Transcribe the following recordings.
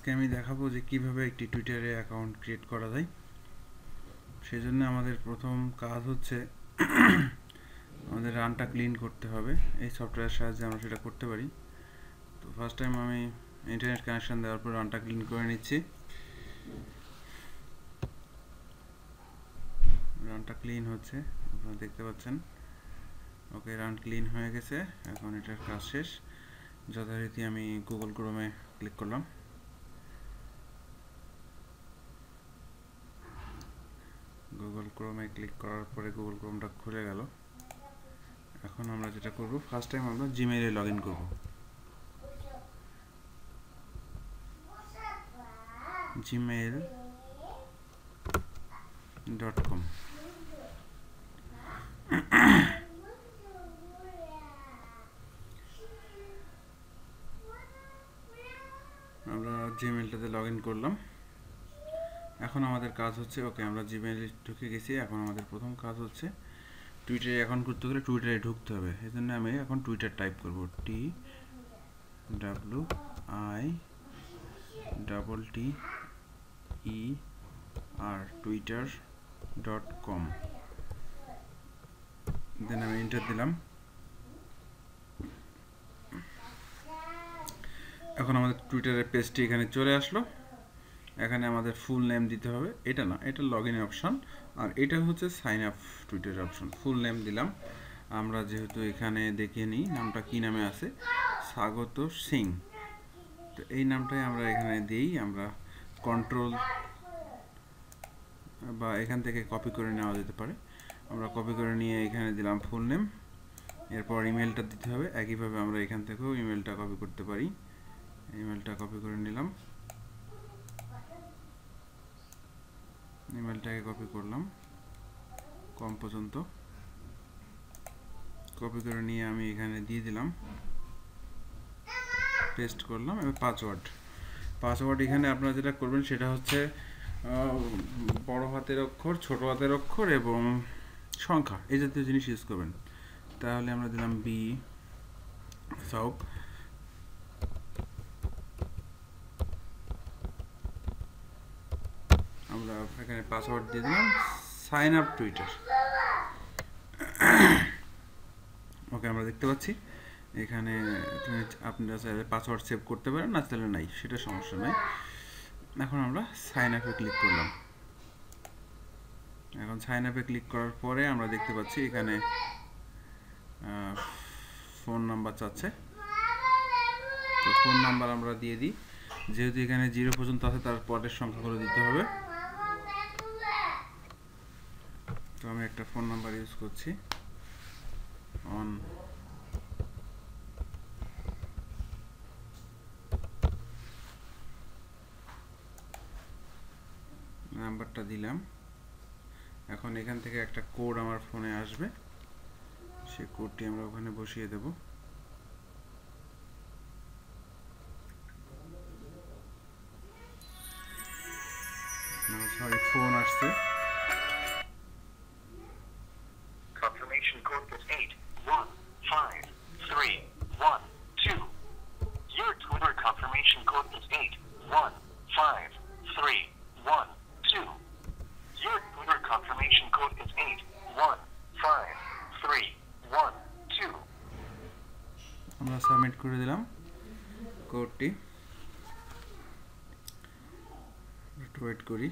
আজকে আমি দেখাবো যে কিভাবে একটি টুইটারে অ্যাকাউন্ট ক্রিয়েট করা যায়। সেজন্য আমাদের প্রথম কাজ হচ্ছে আমাদের রানটা ক্লিন করতে হবে। এই সফটওয়্যারের সাহায্যে আমরা সেটা করতে পারি। তো ফার্স্ট টাইম আমি ইন্টারনেট কানেকশন দেওয়ার পর রানটা ক্লিন করে নিচ্ছি। রানটা ক্লিন হচ্ছে, আপনারা দেখতে পাচ্ছেন। ওকে, রান ক্লিন হয়ে গেছে। এখন এটার কাজ শেষ। যথারীতি আমি গুগল ক্রোমে ক্লিক করলাম। গুগল ক্রোমে ক্লিক করার পরে গুগল ক্রোমটা খুলে গেল। এখন আমরা যেটা করব, ফার্স্ট টাইম আমরা জিমেইলে লগ ইন করব। gmail.com। আমরা জিমেইলটাতে লগ ইন করলাম। এখন আমাদের কাজ হচ্ছে, ওকে আমরা জিমেইলে ঢুকে গেছি। এখন আমাদের প্রথম কাজ হচ্ছে টুইটারে অ্যাকাউন্ট করতে গেলে টুইটারে ঢুকতে হবে। এই জন্য আমি এখন টুইটার টাইপ করব, TWITTER, twitter.com। দেন আমি এন্টার দিলাম। এখন আমাদের টুইটারের পেজটি এখানে চলে আসলো। এখানে আমাদের ফুল নেম দিতে হবে। এটা না, এটা লগ ইনের অপশান, আর এটা হচ্ছে সাইন আপ টুইটারের অপশান। ফুল নেম দিলাম। আমরা যেহেতু এখানে দেখে নিই নামটা কী নামে আছে, স্বাগত সিং, তো এই নামটাই আমরা এখানে দিই। আমরা কন্ট্রোল বা এখান থেকে কপি করে নেওয়া যেতে পারে। আমরা কপি করে নিয়ে এখানে দিলাম ফুল নেম। এরপর ইমেলটা দিতে হবে। একইভাবে আমরা এখান থেকেও ইমেলটা কপি করতে পারি। ইমেলটা কপি করে নিলাম। ইমেলটাকে কপি করলাম কম পর্যন্ত। কপি করে নিয়ে আমি এখানে দিয়ে দিলাম, পেস্ট করলাম। এবার পাসওয়ার্ড এখানে আপনারা যেটা করবেন সেটা হচ্ছে বড় হাতের অক্ষর, ছোট হাতের অক্ষর এবং সংখ্যা, এই জাতীয় জিনিস ইউজ করবেন। তাহলে আমরা দিলাম আমরা এখানে পাসওয়ার্ড দিয়ে দিলাম সাইন আপ টুইটার। ওকে, আমরা দেখতে পাচ্ছি এখানে আপনারা চাইলে পাসওয়ার্ড সেভ করতে পারেন, না চাইলে নাই, সেটা সমস্যা নাই। এখন আমরা সাইন আপে ক্লিক করলাম। এখন সাইন আপে ক্লিক করার পরে আমরা দেখতে পাচ্ছি এখানে ফোন নাম্বার চাচ্ছে। তো ফোন নাম্বার আমরা দিয়ে দিই। যেহেতু এখানে 0 পর্যন্ত আছে, তার পরের সংখ্যাগুলো দিতে হবে। তো আমি একটা ফোন নাম্বার ইউজ করছি, নাম্বারটা দিলাম। এখন এখান থেকে একটা কোড আমার ফোনে আসবে, সেই কোডটি আমরা ওখানে বসিয়ে দেব। সরি, ফোন আসছে। Confirmation code is 815312. Your Twitter confirmation code is 815312. Your Twitter confirmation code is 815312. আমরা সাবমিট করে দিলাম কোডটি। একটু ওয়েট করি।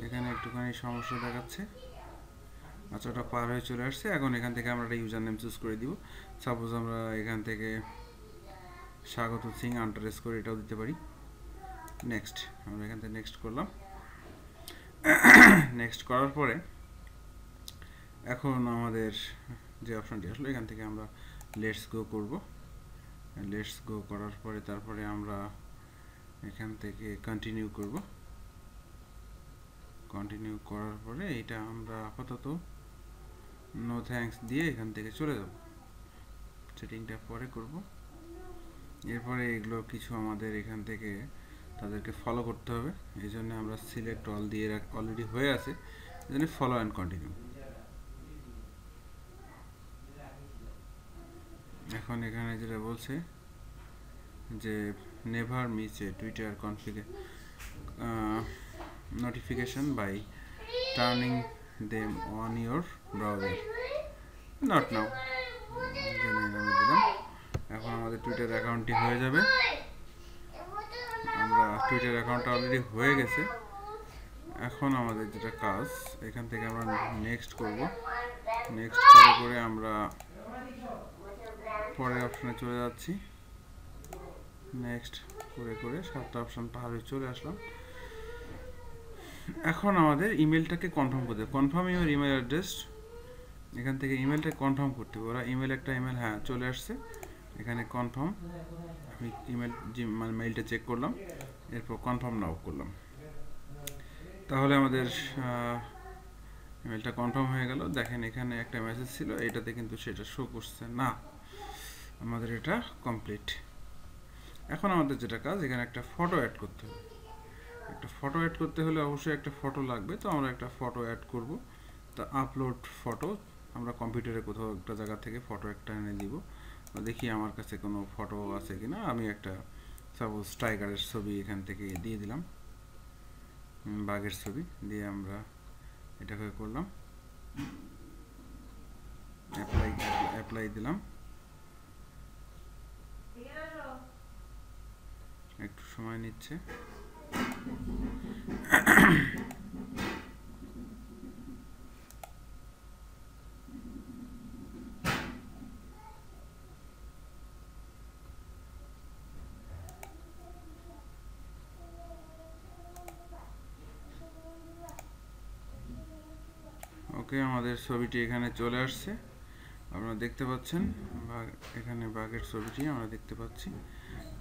এখানে একটুখানি সমস্যা দেখাচ্ছে। আচ্ছা, ওটা পার হয়ে চলে আসছে। এখন এখান থেকে আমরা একটা ইউজার নেম চুজ করে দিব। সাপোজ আমরা এখান থেকে স্বাগত সিং আন্ডারস্কোর এটাও দিতে পারি। নেক্সট, আমরা এখান থেকে নেক্সট করলাম। নেক্সট করার পরে এখন আমাদের যে অপশানটি আসলো, এখান থেকে আমরা লেটস গো করব। লেটস গো করার পরে তারপরে আমরা এখান থেকে কন্টিনিউ করব। কন্টিনিউ করার পরে এটা আমরা আপাতত নো থ্যাঙ্কস দিয়ে এখান থেকে চলে যাব। সেটিংটা পরে করব। এরপরে এগুলো কিছু আমাদের এখান থেকে তাদেরকে ফলো করতে হবে। এই জন্য আমরা সিলেক্ট অল দিয়ে অলরেডি হয়ে আছে, এই জন্য ফলো অ্যান্ড কন্টিনিউ। এখন এখানে যেটা বলছে যে never miss A Twitter notification by turning them on your browser. Not now. দিলাম। এখন আমাদের টুইটার অ্যাকাউন্টটি হয়ে যাবে। আমরা টুইটার অ্যাকাউন্টটা অলরেডি হয়ে গেছে। এখন আমাদের যেটা কাজ, এখান থেকে আমরা নেক্সট করব। নেক্সট করে আমরা পরের অপশনে চলে যাচ্ছি। নেক্সট করে 7টা অপশন পার হয়ে চলে আসলাম। এখন আমাদের ইমেলটাকে কনফার্ম করতে হবে। কনফার্ম ইউর ইমেল অ্যাড্রেস, এখান থেকে ইমেলটা কনফার্ম করতে হবে। ওরা একটা ইমেল হ্যাঁ চলে আসছে, এখানে কনফার্ম। আমি মানে মেইলটা চেক করলাম, এরপর কনফার্ম নাও করলাম। তাহলে আমাদের ইমেলটা কনফার্ম হয়ে গেল। দেখেন এখানে একটা মেসেজ ছিল, এটাতে কিন্তু সেটা শো করছে না। আমাদের এটা কমপ্লিট। এখন আমাদের যেটা কাজ, এখানে একটা ফটো অ্যাড করতে হবে। একটা ফটো অ্যাড করতে হলে অবশ্যই একটা ফটো লাগবে, তো আমরা একটা ফটো অ্যাড করব। তা আপলোড ফটো, আমরা কম্পিউটারে কোথাও একটা জায়গা থেকে ফটো একটা এনে দিব। দেখি আমার কাছে কোনো ফটো আছে কিনা। আমি একটা সাপোজ টাইগারের ছবি এখান থেকে দিয়ে দিলাম, বাঘের ছবি দিয়ে আমরা এটাকে করলাম, অ্যাপ্লাই দিলাম। একটু সময় নিচ্ছে। ওকে, আমাদের ছবিটি এখানে চলে আসছে, আপনারা দেখতে পাচ্ছেন। এখানে বাঘের ছবিটি আমরা দেখতে পাচ্ছি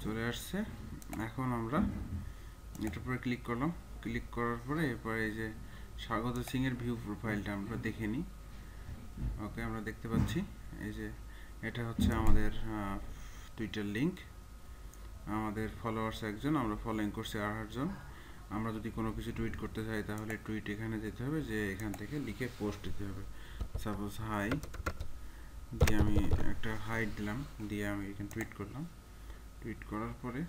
চলে আসছে। এখন আমরা এটার উপরে ক্লিক করলাম। ক্লিক করার পরে এরপরে এই যে স্বাগত সিং এর ভিউ প্রোফাইলটা আমরা দেখে নিই। ওকে, আমরা দেখতে পাচ্ছি এই যে এটা হচ্ছে আমাদের টুইটার লিংক। আমাদের ফলোয়ার্স একজন, আমরা ফলোইং করছি 8 জন। আমরা যদি কোনো কিছু টুইট করতে চাই তাহলে টুইট এখানে যেতে হবে, যে এখান থেকে লিখে পোস্ট দিতে হবে। সাপোজ হাই দিয়ে আমি একটা হাইট দিলাম, দিয়ে আমি এখানে টুইট করলাম। টুইট করার পরে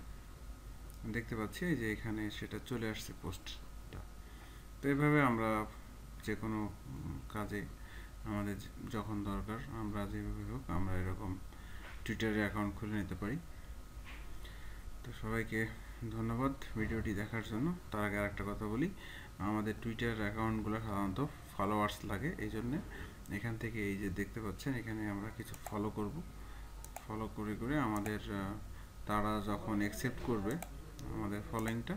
দেখতে পাচ্ছি যে এখানে সেটা চলে আসছে পোস্টটা। তো এভাবে আমরা যে কোনো কাজে আমাদের যখন দরকার, আমরা যেভাবে হোক আমরা এরকম টুইটারে অ্যাকাউন্ট খুলে নিতে পারি। তো সবাইকে ধন্যবাদ ভিডিওটি দেখার জন্য। তার আগে আরেকটা কথা বলি, আমাদের টুইটার অ্যাকাউন্টগুলো সাধারণত ফলোয়ার্স লাগে, এই জন্যে এখান থেকে এই যে দেখতে পাচ্ছেন এখানে আমরা কিছু ফলো করব। ফলো করে আমাদের তারা যখন অ্যাকসেপ্ট করবে আমাদের ফলোইংটা,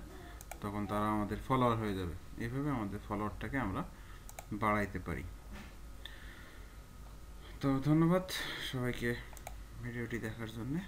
তখন তারা আমাদের ফলোয়ার হয়ে যাবে। এইভাবে আমাদের ফলোয়ারটাকে আমরা বাড়াইতে পারি। তো ধন্যবাদ সবাইকে ভিডিওটি দেখার জন্যে।